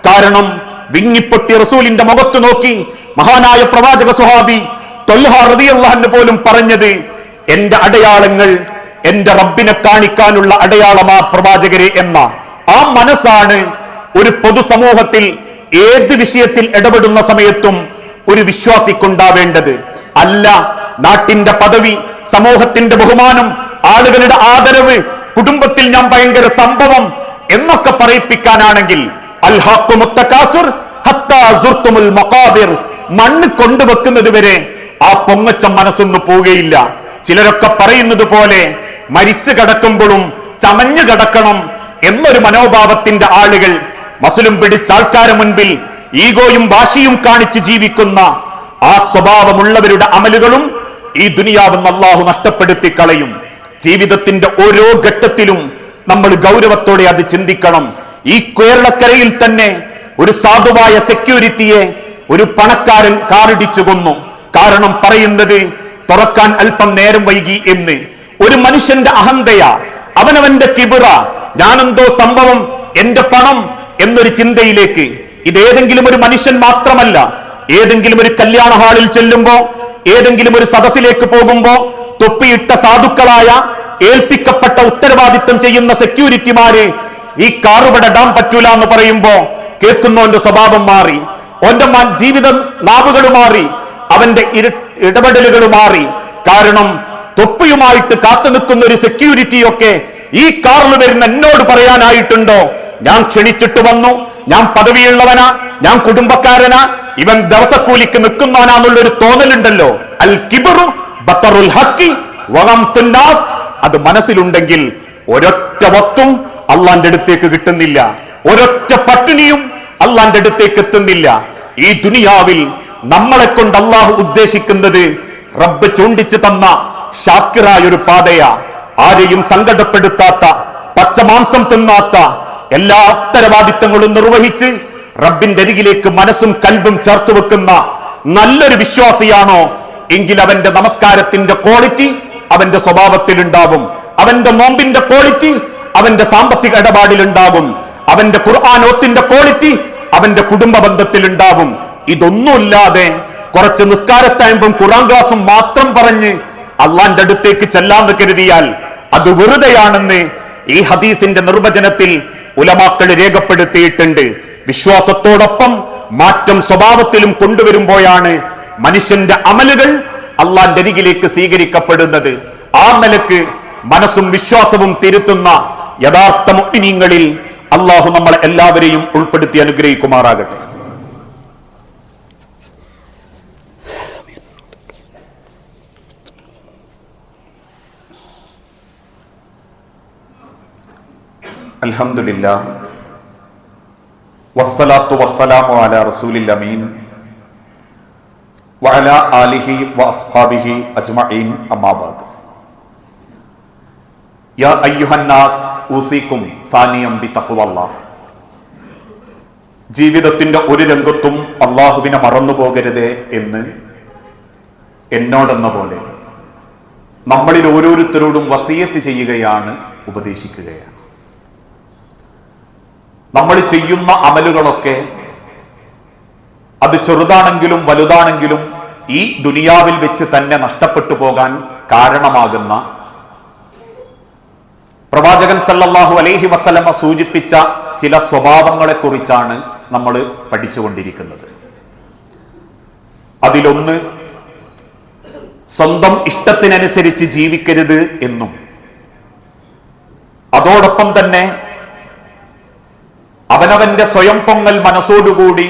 കാരണം വിങ്ങിപ്പൊട്ടി റസൂലിന്റെ മുഖത്ത് നോക്കി മഹാനായ പ്രവാചക സ്വഹാബി ത്വൽഹ റളിയല്ലാഹു അൻഹു പോലും പറഞ്ഞത്, എന്റെ അടയാളങ്ങൾ എന്റെ റബ്ബിനെ കാണിക്കാനുള്ള അടയാളമാ പ്രവാചകരെ എന്ന. ആ മനസ്സാണ് ഒരു പൊതുസമൂഹത്തിൽ ഏത് വിഷയത്തിൽ ഇടപെടുന്ന സമയത്തും ഒരു വിശ്വാസിക്കുണ്ടാവേണ്ടത്. അല്ല നാട്ടിന്റെ പദവി, സമൂഹത്തിന്റെ ബഹുമാനം, ആളുകളുടെ ആദരവ്, കുടുംബത്തിൽ ഞാൻ ഭയങ്കര സംഭവം എന്നൊക്കെ പറയിപ്പിക്കാനാണെങ്കിൽ അൽഹാഖുമുത് തകാസുർ ഹത്താ സുർതുമുൽ മഖാബിർ. മണ്ണ് കൊണ്ടുവെക്കുന്നത് വരെ ആ പൊങ്ങച്ചം മനസ്സൊന്നു പോവുകയില്ല. ചിലരൊക്കെ പറയുന്നത് പോലെ മരിച്ചു കിടക്കുമ്പോഴും ചമഞ്ഞു കിടക്കണം എന്നൊരു മനോഭാവത്തിന്റെ ആളുകൾ, മസ്ലും പിടിച്ച ആൾക്കാരെ മുൻപിൽ ഈഗോയും വാശിയും കാണിച്ച് ജീവിക്കുന്ന ആ സ്വഭാവമുള്ളവരുടെ അമലുകളും ഈ ദുനിയാവ് അല്ലാഹു നഷ്ടപ്പെടുത്തി കളയും. ജീവിതത്തിന്റെ ഓരോ ഘട്ടത്തിലും നമ്മൾ ഗൗരവത്തോടെ അത് ചിന്തിക്കണം. ഈ കേരളക്കരയിൽ തന്നെ ഒരു സാധുവായ സെക്യൂരിറ്റിയെ ഒരു പണക്കാരൻ കാറിടിച്ചു കൊന്നു. കാരണം പറയുന്നത് തുറക്കാൻ അല്പം നേരം വൈകി എന്ന്. ഒരു മനുഷ്യന്റെ അഹന്തയാ, അവനവന്റെ കിബിറ, ഞാനെന്തോ സംഭവം, എന്റെ പണം എന്നൊരു ചിന്തയിലേക്ക്. ഇതേതെങ്കിലും ഒരു മനുഷ്യൻ മാത്രമല്ല, ഏതെങ്കിലും ഒരു കല്യാണ ഹാളിൽ ചെല്ലുമ്പോ, ഏതെങ്കിലും ഒരു സദസ്സിലേക്ക് പോകുമ്പോ തൊപ്പിയിട്ട സാധുക്കളായ ഏൽപ്പിക്കപ്പെട്ട ഉത്തരവാദിത്വം ചെയ്യുന്ന സെക്യൂരിറ്റിമാര് ഈ കാറുപട ഇടാൻ പറ്റൂല എന്ന് പറയുമ്പോ കേൾക്കുന്നവന്റെ സ്വഭാവം മാറി, ഓന്റെ ജീവിതം നാവുകൾ മാറി, അവന്റെ ഇടപെടലുകൾ മാറി. കാരണം തൊപ്പിയുമായിട്ട് കാത്തു നിൽക്കുന്ന ഒരു സെക്യൂരിറ്റിയൊക്കെ ഈ കാറിൽ വരുന്ന എന്നോട് പറയാനായിട്ടുണ്ടോ, ഞാൻ ക്ഷണിച്ചിട്ട് വന്നു, ഞാൻ പദവിയുള്ളവനാ, ഞാൻ കുടുംബക്കാരനാ, ഇവൻ ദിവസക്കൂലിക്ക് നിൽക്കുന്നവനാന്നുള്ളൊരു തോന്നലുണ്ടല്ലോ. അൽ കിബ്റു ബത്തറുൽ ഹഖി വഗംതുൻ നാസ്. അത് മനസ്സിലുണ്ടെങ്കിൽ ഒരൊറ്റ വക്തും അള്ളാന്റെ അടുത്തേക്ക് കിട്ടുന്നില്ല, ഒരൊറ്റ പട്ടിണിയും അള്ളാന്റെ അടുത്തേക്ക് എത്തുന്നില്ല. ഈ ദുനിയാവിൽ നമ്മളെ കൊണ്ട് അള്ളാഹു ഉദ്ദേശിക്കുന്നത് റബ്ബ് ചൂണ്ടിച്ചു തന്ന ഷാക്കിറായ ഒരു പാതയാ. ആരെയും സങ്കടപ്പെടുത്താത്ത, പച്ചമാംസം തിന്നാത്ത, എല്ലാ ഉത്തരവാദിത്തങ്ങളും നിർവഹിച്ച് റബ്ബിന്റെ അരികിലേക്ക് മനസ്സും കൽബും ചേർത്ത് വെക്കുന്ന നല്ലൊരു വിശ്വാസിയാണോ എങ്കിൽ അവന്റെ നമസ്കാരത്തിന്റെ ക്വാളിറ്റി അവന്റെ സ്വഭാവത്തിൽ ഉണ്ടാവും, അവന്റെ നോമ്പിന്റെ ക്വാളിറ്റി അവന്റെ സാമ്പത്തിക ഇടപാടിലുണ്ടാകും, അവന്റെ ഖുർആനോത്തിന്റെ ക്വാളിറ്റി അവന്റെ കുടുംബ ബന്ധത്തിൽ ഉണ്ടാവും. ഇതൊന്നുമില്ലാതെ കുറച്ച് നിസ്കാരത്തായമ്പും ഖുർആൻ ക്ലാസും മാത്രം പറഞ്ഞ് അള്ളാന്റെ അടുത്തേക്ക് ചെല്ലാന്ന് കരുതിയാൽ അത് വെറുതെയാണെന്ന് ഈ ഹദീസിന്റെ നിർവചനത്തിൽ ഉലമാക്കൾ രേഖപ്പെടുത്തിയിട്ടുണ്ട്. വിശ്വാസത്തോടൊപ്പം മാറ്റം സ്വഭാവത്തിലും കൊണ്ടുവരുമ്പോഴാണ് മനുഷ്യന്റെ അമലുകൾ അള്ളാന്റെ അരികിലേക്ക് സ്വീകരിക്കപ്പെടുന്നത്. ആ നിലക്ക് മനസ്സും വിശ്വാസവും തിരുത്തുന്ന യഥാർത്ഥ മുഅ്മിനീങ്ങളിൽ അള്ളാഹു നമ്മളെ എല്ലാവരെയും ഉൾപ്പെടുത്തി അനുഗ്രഹിക്കുമാറാകട്ടെ. അൽഹംദുലില്ലാഹ് വസ്സലാത്തു വസ്സലാമു അലാ റസൂലിൽ അമീൻ വഅലാ ആലിഹി വഅസ്ഹാബിഹി അജ്മഈൻ അമ്മാ ബഅദ്. യാ അയ്യുഹന്നാസ് ഊസിക്കും സാനിയം ബിതഖ്വല്ലാഹ്. ജീവിതത്തിന്റെ ഒരു രംഗത്തും അള്ളാഹുവിനെ മറന്നു പോകരുതേ എന്ന് എന്നോടെന്ന പോലെ നമ്മളിൽ ഓരോരുത്തരോടും വസിയത്ത് ചെയ്യുകയാണ്, ഉപദേശിക്കുകയാണ്. നമ്മൾ ചെയ്യുന്ന അമലുകളൊക്കെ അത് ചെറുതാണെങ്കിലും വലുതാണെങ്കിലും ഈ ദുനിയാവിൽ വെച്ച് തന്നെ നഷ്ടപ്പെട്ടു പോകാൻ കാരണമാകുന്ന പ്രവാചകൻ സല്ലല്ലാഹു അലൈഹി വസല്ലമ സൂചിപ്പിച്ച ചില സ്വഭാവങ്ങളെ കുറിച്ചാണ് നമ്മൾ പഠിച്ചുകൊണ്ടിരിക്കുന്നത്. അതിലൊന്ന് സ്വന്തം ഇഷ്ടത്തിനനുസരിച്ച് ജീവിക്കരുത് എന്നും, അതോടൊപ്പം തന്നെ അവനവന്റെ സ്വയം പൊങ്ങൽ മനസ്സോടുകൂടി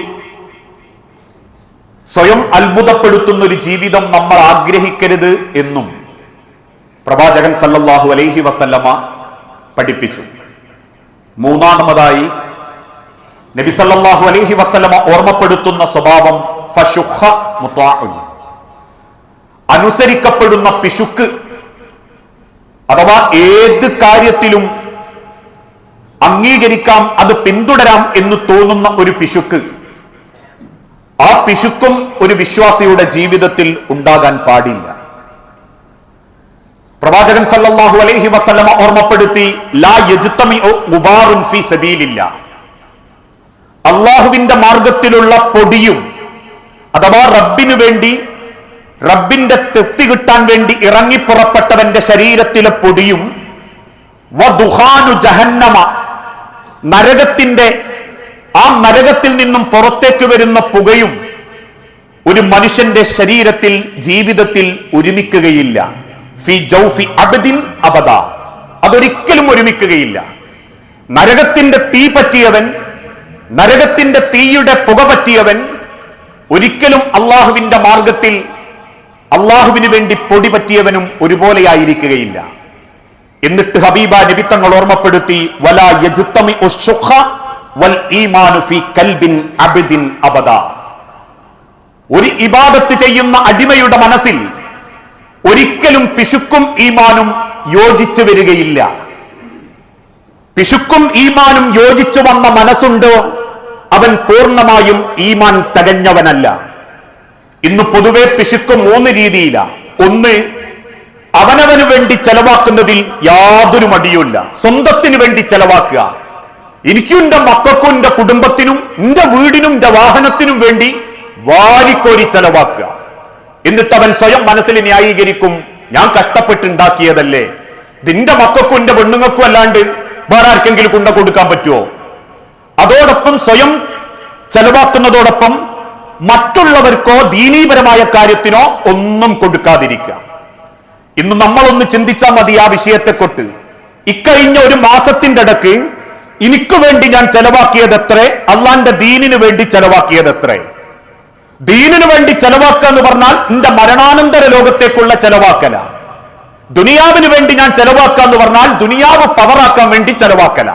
സ്വയം അത്ഭുതപ്പെടുത്തുന്ന ഒരു ജീവിതം നമ്മൾ ആഗ്രഹിക്കരുത് എന്നും പ്രവാചകൻ സല്ലല്ലാഹു അലൈഹി വസല്ലമ പഠിപ്പിച്ചു. മൂന്നാമതായി നബി സല്ലല്ലാഹു അലൈഹി വസല്ലമ ഓർമ്മപ്പെടുത്തുന്ന സ്വഭാവം ഫശുഖ മുതാഉൻ, അനുസരിക്കപ്പെടുന്ന പിശുക്ക്, അഥവാ ഏത് കാര്യത്തിലും അംഗീകരിക്കാം, അത് പിന്തുടരാം എന്ന് തോന്നുന്ന ഒരു പിശുക്ക്. ആ പിശുക്കും ഒരു വിശ്വാസിയുടെ ജീവിതത്തിൽ ഉണ്ടാകാൻ പാടില്ല. പ്രവാചകൻ സല്ലല്ലാഹു അലൈഹി വസല്ലമ ഓർമ്മപ്പെടുത്തി, ലാ യജ്തമിഉ ഗുബാറുൻ ഫീ സബീലില്ലാഹ്. അള്ളാഹുവിന്റെ മാർഗത്തിലുള്ള പൊടിയും, അഥവാ റബ്ബിനു വേണ്ടി, റബ്ബിന്റെ തൃപ്തി കിട്ടാൻ വേണ്ടി ഇറങ്ങിപ്പുറപ്പെട്ടവന്റെ ശരീരത്തിലെ പൊടിയും, വദുഖാനു ജഹന്നമ, നരകത്തിന്റെ ആ നരകത്തിൽ നിന്നും പുറത്തേക്ക് വരുന്ന പുകയും ഒരു മനുഷ്യന്റെ ശരീരത്തിൽ, ജീവിതത്തിൽ ഒരുമിക്കുകയില്ല. ഫി ജൗഫി അബദിൻ അബദ, അതൊരിക്കലും ഒരുമിക്കുകയില്ല. നരകത്തിന്റെ തീ പറ്റിയവൻ നരകത്തിന്റെ തീയുടെ പുക പറ്റിയവൻ ഒരിക്കലും അള്ളാഹുവിന്റെ മാർഗത്തിൽ അള്ളാഹുവിന് വേണ്ടി പൊടി പറ്റിയവനും ഒരുപോലെയായിരിക്കുകയില്ല. എന്നിട്ട് ഹബീബ നബി തങ്ങൾ ഓർമ്മപ്പെടുത്തി, വലാ യജ്തമി ഉശ്ശുഖ വൽ ഈമാനു ഫീ ഖൽബിൻ അബ്ദിൻ അബദാ. ഒരു ഇബാദത്ത് ചെയ്യുന്ന അടിമയുടെ മനസ്സിൽ ഒരിക്കലും പിശുക്കും ഈമാനും യോജിച്ചു വരികയില്ല. പിശുക്കും ഈമാനും യോജിച്ചു വന്ന മനസ്സുണ്ടോ അവൻ പൂർണ്ണമായും ഈമാൻ തികഞ്ഞവനല്ല. ഇന്ന് പൊതുവെ പിശുക്ക് 3 രീതിയിലാണ്. ഒന്ന്, അവനവന് വേണ്ടി ചെലവാക്കുന്നതിൽ യാതൊരു മടിയുമില്ല, സ്വന്തത്തിന് വേണ്ടി ചെലവാക്കുക. എനിക്കും എന്റെ മക്കൾക്കും എന്റെ കുടുംബത്തിനും എന്റെ വീടിനും എന്റെ വാഹനത്തിനും വേണ്ടി വാരിക്കോരി ചെലവാക്കുക. എന്നിട്ട് അവൻ സ്വയം മനസ്സിൽ ന്യായീകരിക്കും, ഞാൻ കഷ്ടപ്പെട്ടുണ്ടാക്കിയതല്ലേ, ഇതിന്റെ മക്കൾക്കും എന്റെ പെണ്ണുങ്ങൾക്കും അല്ലാണ്ട് വേറെ ആർക്കെങ്കിലും കൊണ്ട കൊടുക്കാൻ പറ്റുമോ? അതോടൊപ്പം സ്വയം ചെലവാക്കുന്നതോടൊപ്പം മറ്റുള്ളവർക്കോ ദീനീപരമായ കാര്യത്തിനോ ഒന്നും കൊടുക്കാതിരിക്കുക. ഇന്ന് നമ്മളൊന്ന് ചിന്തിച്ചാൽ മതി ആ വിഷയത്തെക്കൊട്ട്. ഇക്കഴിഞ്ഞ ഒരു മാസത്തിന്റെ ഇടക്ക് എനിക്ക് വേണ്ടി ഞാൻ ചെലവാക്കിയത് എത്ര, അള്ളാന്റെ ദീനിന് വേണ്ടി ചെലവാക്കിയത് എത്ര? ദീനിനു വേണ്ടി ചെലവാക്കുക എന്ന് പറഞ്ഞാൽ എന്റെ മരണാനന്തര ലോകത്തേക്കുള്ള ചെലവാക്കല. ദുനിയാവിന് വേണ്ടി ഞാൻ ചെലവാക്കുക എന്ന് പറഞ്ഞാൽ ദുനിയാവ് പവറാക്കാൻ വേണ്ടി ചെലവാക്കല.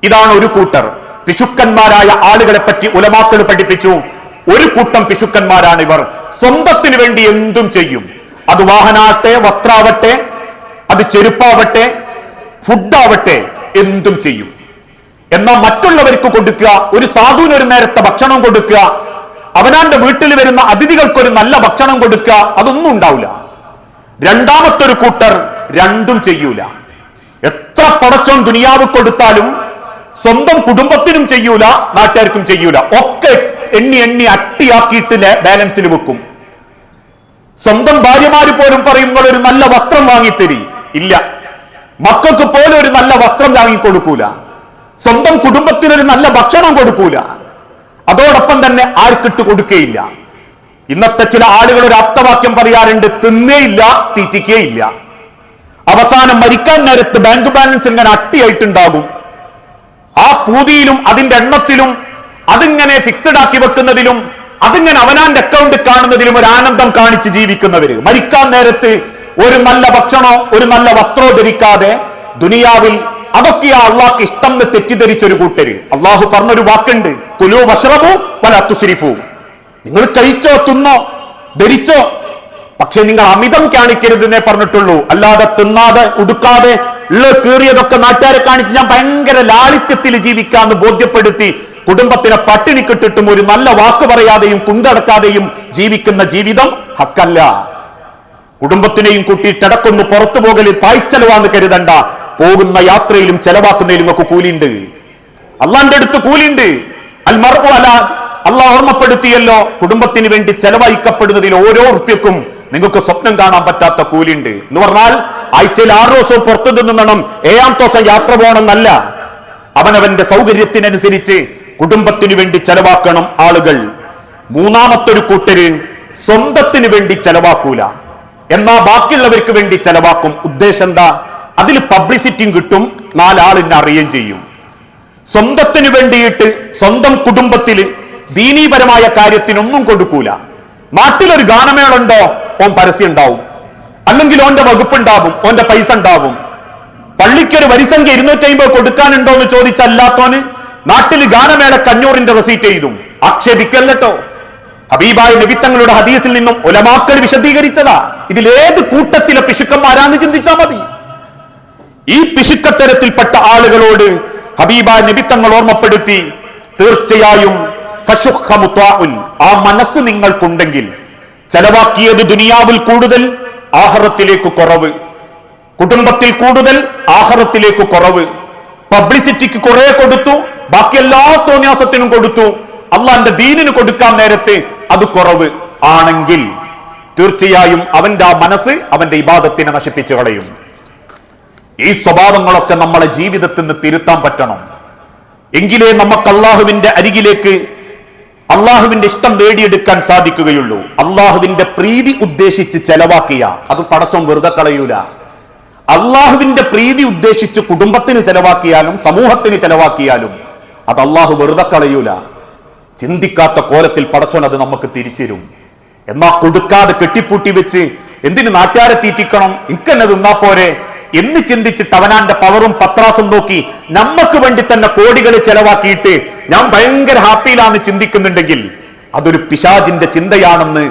ഇതാണ് ഒരു കൂട്ടർ പിശുക്കന്മാരായ ആളുകളെ പറ്റി ഉലമാക്കൾ പഠിപ്പിച്ചു. ഒരു കൂട്ടം പിശുക്കന്മാരാണ് ഇവർ. സ്വന്തത്തിന് വേണ്ടി എന്തും ചെയ്യും. അത് വാഹനാവട്ടെ, വസ്ത്രാവട്ടെ, അത് ചെരുപ്പാവട്ടെ, ഫുഡാവട്ടെ, എന്തും ചെയ്യും. എന്നാൽ മറ്റുള്ളവർക്ക് കൊടുക്കുക, ഒരു സാധുവിന് ഒരു നേരത്തെ ഭക്ഷണം കൊടുക്കുക, അവനാന്റെ വീട്ടിൽ വരുന്ന അതിഥികൾക്കൊരു നല്ല ഭക്ഷണം കൊടുക്കുക, അതൊന്നും ഉണ്ടാവില്ല. രണ്ടാമത്തൊരു കൂട്ടർ രണ്ടും ചെയ്യൂല. എത്ര പടച്ചോൻ ദുനിയാവ് കൊടുത്താലും സ്വന്തം കുടുംബത്തിനും ചെയ്യൂല, നാട്ടുകാർക്കും ചെയ്യൂല. ഒക്കെ എണ്ണി എണ്ണി അട്ടിയാക്കിയിട്ട് ബാലൻസിൽ വെക്കും. സ്വന്തം ഭാര്യമാര് പോലും പറയും ഒരു നല്ല വസ്ത്രം വാങ്ങിത്തരി, ഇല്ല. മക്കൾക്ക് പോലും ഒരു നല്ല വസ്ത്രം വാങ്ങിക്കൊടുക്കൂല. സ്വന്തം കുടുംബത്തിനൊരു നല്ല ഭക്ഷണം കൊടുക്കൂല. അതോടൊപ്പം തന്നെ ആർക്കിട്ട് കൊടുക്കുകയില്ല. ഇന്നത്തെ ചില ആളുകൾ ഒരു അർത്ഥവാക്യം പറയാറുണ്ട്, തിന്നേയില്ല തീറ്റിക്കേയില്ല. അവസാനം മരിക്കാൻ നേരത്ത് ബാങ്ക് ബാലൻസ് ഇങ്ങനെ അട്ടിയായിട്ടുണ്ടാകും. ആ പൂതിയിലും അതിന്റെ എണ്ണത്തിലും അതിങ്ങനെ ഫിക്സഡ് ആക്കി വെക്കുന്നതിലും അതിങ്ങനെ അവനാന്റെ അക്കൗണ്ട് കാണുന്നതിലും ഒരു ആനന്ദം കാണിച്ച് ജീവിക്കുന്നവര് മരിക്കാൻ നേരത്ത് ഒരു നല്ല ഭക്ഷണോ ഒരു നല്ല വസ്ത്രമോ ധരിക്കാതെ ദുനിയാവിൽ അതൊക്കെയാ അള്ളാഹ്ക്ക് ഇഷ്ടം എന്ന് തെറ്റിദ്ധരിച്ചൊരു കൂട്ടര്. അള്ളാഹു പറഞ്ഞൊരു വാക്കുണ്ട്, കുലൂ വശ്റബൂ വലാ തുസ്രിഫൂ. നിങ്ങൾ കഴിച്ചോ, തിന്നോ, ധരിച്ചോ, പക്ഷെ നിങ്ങൾ അമിതം കാണിക്കരുതെന്നേ പറഞ്ഞിട്ടുള്ളൂ. അല്ലാതെ തിന്നാതെ ഉടുക്കാതെ ഉള്ള കീറിയതൊക്കെ നാട്ടുകാരെ കാണിച്ച് ഞാൻ ഭയങ്കര ലാളിത്യത്തിൽ ജീവിക്കാന്ന് ബോധ്യപ്പെടുത്തി കുടുംബത്തിനെ പട്ടിണി കിട്ടിട്ടും ഒരു നല്ല വാക്ക് പറയാതെയും കുണ്ടടക്കാതെയും ജീവിക്കുന്ന ജീവിതം ഹക്കല്ല. കുടുംബത്തിനെയും കൂട്ടിയിട്ടടക്കൊന്ന് പുറത്തു പോകല് പായ്ച്ചെലവാന്ന് കരുതണ്ട. പോകുന്ന യാത്രയിലും ചെലവാക്കുന്നതിലും ഒക്കെ കൂലിയുണ്ട്. അള്ളാന്റെ അടുത്ത് കൂലിയുണ്ട്. അൽ മർഉ അലാ, അള്ളാഹ് ഓർമ്മപ്പെടുത്തിയല്ലോ, കുടുംബത്തിന് വേണ്ടി ചെലവഴിക്കപ്പെടുന്നതിൽ ഓരോ ഉറുപ്പ്യക്കും നിങ്ങൾക്ക് സ്വപ്നം കാണാൻ പറ്റാത്ത കൂലിയുണ്ട് എന്ന് പറഞ്ഞാൽ ആഴ്ചയിൽ 6 ദിവസവും പുറത്തു നിന്നണം, 7-ാം ദിവസം യാത്ര പോകണമെന്നല്ല. അവനവന്റെ സൗകര്യത്തിനനുസരിച്ച് കുടുംബത്തിന് വേണ്ടി ചെലവാക്കണം ആളുകൾ. മൂന്നാമത്തൊരു കൂട്ടര് സ്വന്തത്തിന് വേണ്ടി ചെലവാക്കൂല, എന്നാ ബാക്കിയുള്ളവർക്ക് വേണ്ടി ചെലവാക്കും. ഉദ്ദേശം എന്താ? അതിൽ പബ്ലിസിറ്റിയും കിട്ടും, 4 ആളിനെ അറിയുകയും ചെയ്യും. സ്വന്തത്തിന് വേണ്ടിയിട്ട് സ്വന്തം കുടുംബത്തിൽ ദീനീപരമായ കാര്യത്തിനൊന്നും കൊടുക്കൂല. നാട്ടിലൊരു ഗാനമേളുണ്ടോ, ഓൻ പരസ്യം ഉണ്ടാവും, അല്ലെങ്കിൽ ഓന്റെ വകുപ്പുണ്ടാവും, ഓന്റെ പൈസ ഉണ്ടാവും. പള്ളിക്കൊരു വരിസംഖ്യ 250 കൊടുക്കാനുണ്ടോ എന്ന് ചോദിച്ചല്ലാത്തോന് നാട്ടിൽ ഗാനമേളക്ക് 500ന്റെ റെസീറ്റ് എഴുതും. ആക്ഷേപിക്കല്ലോ. ഹബീബായ നബി തങ്ങളുടെ ഹദീസിൽ നിന്നും ഉലമാക്കൾ വിശദീകരിച്ചതാ. ഇതിലേത് കൂട്ടത്തിലെ പിശുക്കന്മാരാന്ന് ചിന്തിച്ചാൽ മതി. ഈ പിശുക്കത്തരത്തിൽപ്പെട്ട ആളുകളോട് ഹബീബായ നബി തങ്ങൾ ഓർമ്മപ്പെടുത്തി, തീർച്ചയായും ആ മനസ്സ് നിങ്ങൾക്കുണ്ടെങ്കിൽ ചെലവാക്കിയത് ദുനിയാവിൽ കൂടുതൽ, ആഖിറത്തിലേക്ക് കുറവ്, കുടുംബത്തിൽ കൂടുതൽ, ആഖിറത്തിലേക്ക് കുറവ്, പബ്ലിസിറ്റിക്ക് കുറെ കൊടുത്തു, ബാക്കി എല്ലാ തോന്നിയാസത്തിനും കൊടുത്തു, അള്ളാന്റെ ദീനിന് കൊടുക്കാൻ നേരത്തെ അത് കുറവ് ആണെങ്കിൽ തീർച്ചയായും അവന്റെ ആ മനസ്സ് അവന്റെ ഇബാദത്തിനെ നശിപ്പിച്ചു കളയും. ഈ സ്വഭാവങ്ങളൊക്കെ നമ്മളെ ജീവിതത്തിൽ നിന്ന് തിരുത്താൻ പറ്റണം. എങ്കിലേ നമുക്ക് അള്ളാഹുവിന്റെ അരികിലേക്ക് അള്ളാഹുവിന്റെ ഇഷ്ടം നേടിയെടുക്കാൻ സാധിക്കുകയുള്ളൂ. അള്ളാഹുവിന്റെ പ്രീതി ഉദ്ദേശിച്ച് ചെലവാക്കിയ അത് പടച്ചോൻ വെറുതെ കളയൂല. അള്ളാഹുവിന്റെ പ്രീതി ഉദ്ദേശിച്ച് കുടുംബത്തിന് ചെലവാക്കിയാലും സമൂഹത്തിന് ചെലവാക്കിയാലും അത് അള്ളാഹു വെറുതെ കളയൂല. ചിന്തിക്കാത്ത കോലത്തിൽ പടച്ചോൻ അത് നമുക്ക് തിരിച്ചുതരും. എന്നാ കൊടുക്കാതെ കെട്ടിപ്പൂട്ടി വെച്ച് എന്തിന് നാട്ടുകാരെ തീറ്റിക്കണം, ഇക്കന്നെ തിന്നാ പോരെ എന്ന് ചിന്തിച്ചിട്ട് അവനാന്റെ പവറും പത്രാസും നോക്കി നമുക്ക് വേണ്ടി തന്നെ കോടികൾ ചെലവാക്കിയിട്ട് ഞാൻ ഭയങ്കര ഹാപ്പിയിലാന്ന് ചിന്തിക്കുന്നുണ്ടെങ്കിൽ അതൊരു പിശാചിന്റെ ചിന്തയാണെന്ന്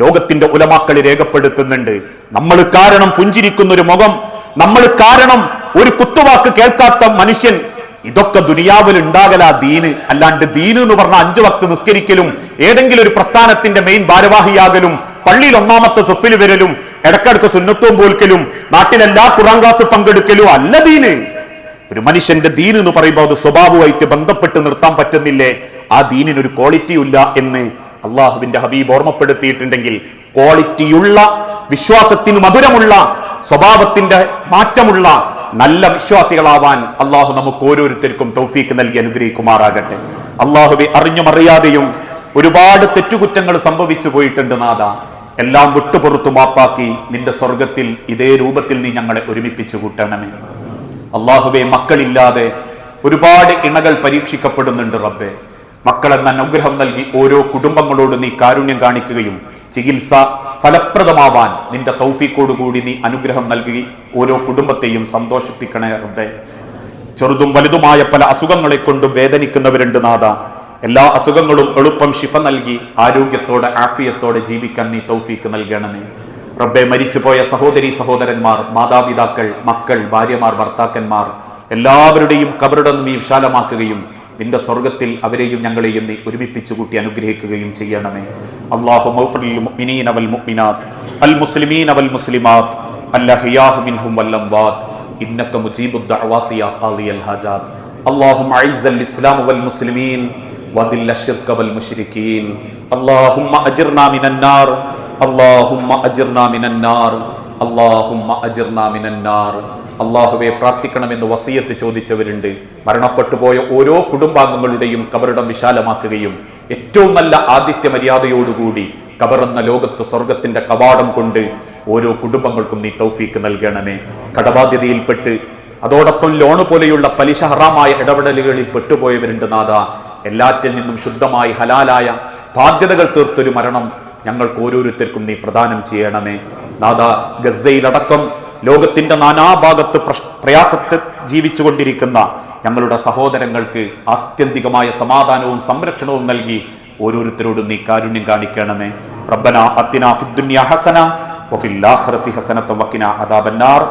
ലോകത്തിന്റെ ഉലമാക്കൾ രേഖപ്പെടുത്തുന്നുണ്ട്. നമ്മൾ കാരണം പുഞ്ചിരിക്കുന്ന ഒരു മുഖം, നമ്മൾ കാരണം ഒരു കുത്തുവാക്ക് കേൾക്കാത്ത മനുഷ്യൻ, ഇതൊക്കെ ദുനിയാവിൽ ഉണ്ടാകലാ ദീന്. അല്ലാണ്ട് ദീന് എന്ന് പറഞ്ഞ 5 വക്ത് നിസ്കരിക്കലും ഏതെങ്കിലും ഒരു പ്രസ്ഥാനത്തിന്റെ മെയിൻ ഭാരവാഹിയാകലും പള്ളിയിൽ ഒന്നാമത്തെ സ്വപ്പിൽ വരലും ഇടക്കിടക്ക് സുന്നത്തും പോൽക്കലും നാട്ടിലെല്ലാ ഖുർആൻ ക്ലാസ് പങ്കെടുക്കലും അല്ല ദീന്. ഒരു മനുഷ്യന്റെ ദീന് എന്ന് പറയുമ്പോൾ അത് സ്വഭാവമായിട്ട് ബന്ധപ്പെട്ട് നിർത്താൻ പറ്റുന്നില്ലേ? ആ ദീനിനൊരു ക്വാളിറ്റി ഇല്ല എന്ന് അള്ളാഹുവിന്റെ ഹബീബ് ഓർമ്മപ്പെടുത്തിയിട്ടുണ്ടെങ്കിൽ, ക്വാളിറ്റിയുള്ള, വിശ്വാസത്തിന് മധുരമുള്ള, സ്വഭാവത്തിന്റെ മാറ്റമുള്ള നല്ല വിശ്വാസികളാവാൻ അള്ളാഹു നമുക്ക് ഓരോരുത്തർക്കും തൗഫീക്ക് നൽകി അനുഗ്രഹിക്കുമാറാകട്ടെ. അള്ളാഹുവെ, അറിഞ്ഞും അറിയാതെയും ഒരുപാട് തെറ്റുകുറ്റങ്ങൾ സംഭവിച്ചു പോയിട്ടുണ്ട് നാഥ. എല്ലാം വിട്ടുപുറത്തു മാപ്പാക്കി നിന്റെ സ്വർഗത്തിൽ ഇതേ രൂപത്തിൽ നീ ഞങ്ങളെ ഒരുമിപ്പിച്ചു കൂട്ടണമേ. അള്ളാഹുവെ, മക്കളില്ലാതെ ഒരുപാട് ഇണകൾ പരീക്ഷിക്കപ്പെടുന്നുണ്ട് റബ്ബേ. മക്കളെന്ന അനുഗ്രഹം നൽകി ഓരോ കുടുംബങ്ങളോട് നീ കാരുണ്യം കാണിക്കുകയും ചികിത്സ ഫലപ്രദമാവാൻ നിന്റെ തൗഫീക്കോടുകൂടി നീ അനുഗ്രഹം നൽകി ഓരോ കുടുംബത്തെയും സന്തോഷിപ്പിക്കണേ റബ്ബേ. ചെറുതും വലുതുമായ പല അസുഖങ്ങളെ കൊണ്ടും വേദനിക്കുന്നവരുണ്ട് നാഥ. എല്ലാ അസുഖങ്ങളും എളുപ്പം ശിഫ നൽകി ആരോഗ്യത്തോടെ ആഫിയത്തോടെ ജീവിക്കാൻ നീ തൗഫീക്ക് നൽകണമേ റബ്ബെ. മരിച്ചുപോയ സഹോദരി സഹോദരന്മാർ, മാതാപിതാക്കൾ, മക്കൾ, ഭാര്യമാർ, ഭർത്താക്കന്മാർ എല്ലാവരുടെയും ഖബറിടം നീ വിശാലമാക്കുകയും നിന്റെ സ്വർഗത്തിൽ അവരെയും ഞങ്ങളെയും നീ ഒരുമിപ്പിച്ചു കൂട്ടി അനുഗ്രഹിക്കുകയും ചെയ്യണമേ. അല്ലാഹു മഗ്ഫിറിൽ മുഅ്മിനീന വൽ മുഅ്മിനാത്ത് അൽ മുസ്ലിമീന വൽ മുസ്ലിമാത്ത് അൽഅഹ്യാഹു മിൻഹും വൽ അംവാത്ത് ഇന്നക മുജീബുദ് ദഅവാതി യാ ഖാദിയൽ ഹാജാത്ത്. അല്ലാഹുമ്മ അഇസ്സൽ ഇസ്ലാമ വൽ മുസ്ലിമീൻ വദില്ല ശിർക വൽ മുശ്രികീൻ. അല്ലാഹുമ്മ അജിർനാ മിനൻ നാർ, അല്ലാഹുമ്മ അജിർനാ മിനൻ നാർ, അല്ലാഹുമ്മ അജിർനാ മിനൻ നാർ. അള്ളാഹുവെ, പ്രാർത്ഥിക്കണമെന്ന് വസിയത്ത് ചോദിച്ചവരുണ്ട്. മരണപ്പെട്ടുപോയ ഓരോ കുടുംബാംഗങ്ങളുടെയും ഖബറിടം വിശാലമാക്കുകയും ഏറ്റവും നല്ല ആതിഥ്യ മര്യാദയോടുകൂടി ഖബറെന്ന ലോകത്ത് സ്വർഗത്തിന്റെ കവാടം കൊണ്ട് ഓരോ കുടുംബങ്ങൾക്കും നീ തൗഫീക്ക് നൽകണമേ. കടബാധ്യതയിൽപ്പെട്ട് അതോടൊപ്പം ലോണ് പോലെയുള്ള പലിശ ഹറാമായ ഇടപെടലുകളിൽ പെട്ടുപോയവരുണ്ട് നാഥ. എല്ലാറ്റിൽ നിന്നും ശുദ്ധമായി ഹലാലായ ബാധ്യതകൾ തീർത്തൊരു മരണം ഞങ്ങൾക്ക് ഓരോരുത്തർക്കും നീ പ്രദാനം ചെയ്യണമേ നാഥ. ഗസയിലടക്കം ലോകത്തിന്റെ നാനാഭാഗത്ത് പ്രയാസത്തെ ജീവിച്ചുകൊണ്ടിരിക്കുന്ന ഞങ്ങളുടെ സഹോദരങ്ങൾക്ക് ആത്യന്തികമായ സമാധാനവും സംരക്ഷണവും നൽകി ഓരോരുത്തരോടും നീ കാരുണ്യം കാണിക്കണമേ. റബ്ബനാ അത്തിനാ ഫിദ്ദുനിയ ഹസന വഫിൽ ആഖിറതി ഹസനത വഖിനാ അദാബന്നാർ.